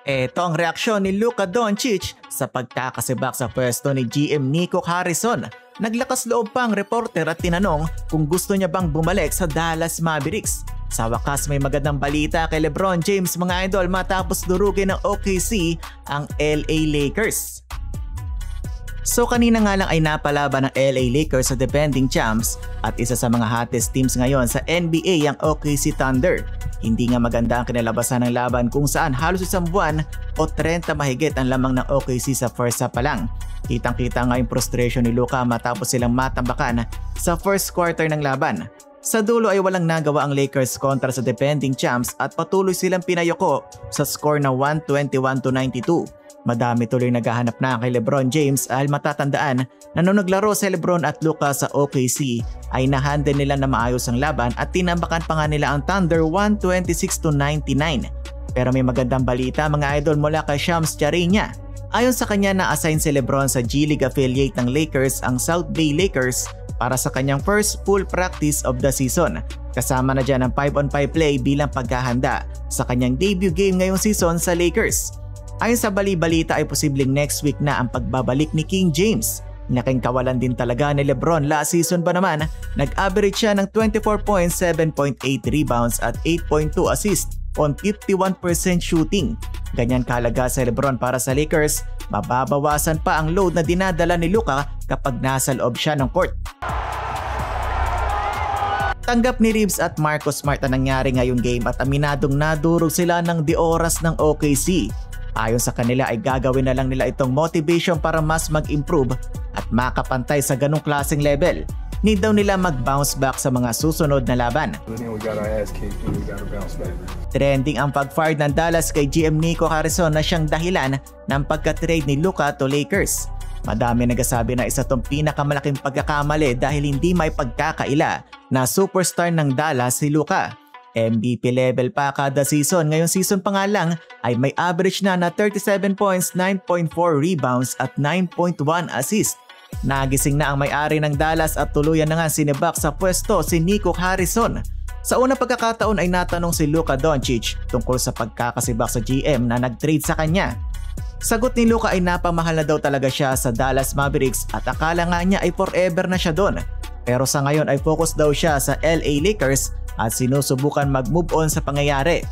Ito ang reaksyon ni Luka Doncic sa pagkakasibak sa pwesto ni GM Nico Harrison. Naglakas loob pa ang reporter at tinanong kung gusto niya bang bumalik sa Dallas Mavericks. Sa wakas may magandang balita kay LeBron James mga idol matapos durugin ng OKC ang LA Lakers. So kanina nga lang ay napalaban ng LA Lakers sa defending champs at isa sa mga hottest teams ngayon sa NBA ang OKC Thunder. Hindi nga maganda ang kinalabasan ng laban kung saan halos isang buwan o 30 mahigit ang lamang ng OKC sa first half pa lang. Kitang-kita nga yung frustration ni Luka matapos silang matambakan sa first quarter ng laban. Sa dulo ay walang nagawa ang Lakers kontra sa defending champs at patuloy silang pinayoko sa score na 121-92. Madami tuloy naghahanap na kay LeBron James dahil matatandaan na nung naglaro si LeBron at Luka sa OKC ay nahandle nila na maayos ang laban at tinambakan pa nga nila ang Thunder 126-99. Pero may magandang balita mga idol mula kay Shams Charania. Ayon sa kanya na-assign si LeBron sa G League affiliate ng Lakers ang South Bay Lakers para sa kanyang first full practice of the season. Kasama na dyan ang 5-on-5 play bilang paghahanda sa kanyang debut game ngayong season sa Lakers. Ayon sa bali-balita ay posibleng next week na ang pagbabalik ni King James. Laking kawalan din talaga ni LeBron last season ba naman, nag-average siya ng 24 points, 7.8 rebounds at 8.2 assists on 51% shooting. Ganyan kahalaga sa LeBron para sa Lakers, mababawasan pa ang load na dinadala ni Luka kapag nasa loob siya ng court. Tanggap ni Reeves at Marcus Smart ang nangyari ngayong game at aminadong nadurog sila ng di oras ng OKC. Ayon sa kanila ay gagawin na lang nila itong motivation para mas mag-improve at makapantay sa ganong klaseng level. Need daw nila mag-bounce back sa mga susunod na laban. Trending ang pag-fired ng Dallas kay GM Nico Harrison na siyang dahilan ng pagka-trade ni Luka to Lakers. Madami nagsasabi na isa tong pinakamalaking pagkakamali dahil hindi may pagkakaila na superstar ng Dallas si Luka. MVP level pa kada season. Ngayong season pa nga lang ay may average na 37 points, 9.4 rebounds at 9.1 assists. Nagising na ang may-ari ng Dallas at tuluyan na nga sinibak sa pwesto si Nico Harrison. Sa unang pagkakataon ay natanong si Luka Doncic tungkol sa pagkakasibak sa GM na nag-trade sa kanya. Sagot ni Luka ay napamahal na daw talaga siya sa Dallas Mavericks at akala nga niya ay forever na siya doon. Pero sa ngayon ay focus daw siya sa LA Lakers at sinusubukan mag-move on sa pangyayari.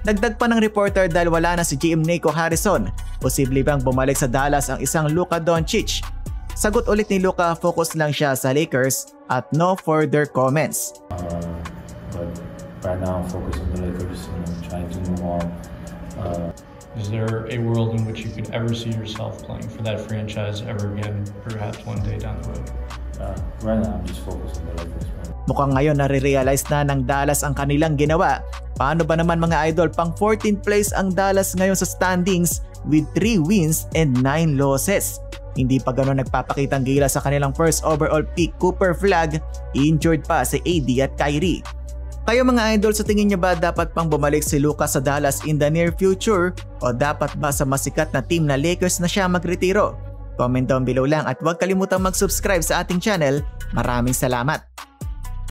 Dagdag pa ng reporter dahil wala na si GM Nico Harrison, posible bang bumalik sa Dallas ang isang Luka Doncic? Sagot ulit ni Luka, focus lang siya sa Lakers at no further comments. But right now I'm focused on the Lakers and trying to move on. Is there a world in which you could ever see yourself playing for that franchise ever again, perhaps one day down the road? Right now I'm just focused on the Lakers. Mukhang ngayon nare-realize na ng Dallas ang kanilang ginawa. Paano ba naman mga idol, pang 14th place ang Dallas ngayon sa standings with 3 wins and 9 losses. Hindi pa gano'n nagpapakitang gila sa kanilang first overall pick Cooper Flagg, injured pa si AD at Kyrie. Kayo mga idol, sa tingin niyo ba dapat pang bumalik si Luka sa Dallas in the near future o dapat ba sa masikat na team na Lakers na siya magretiro? Comment down below lang at huwag kalimutang mag-subscribe sa ating channel. Maraming salamat!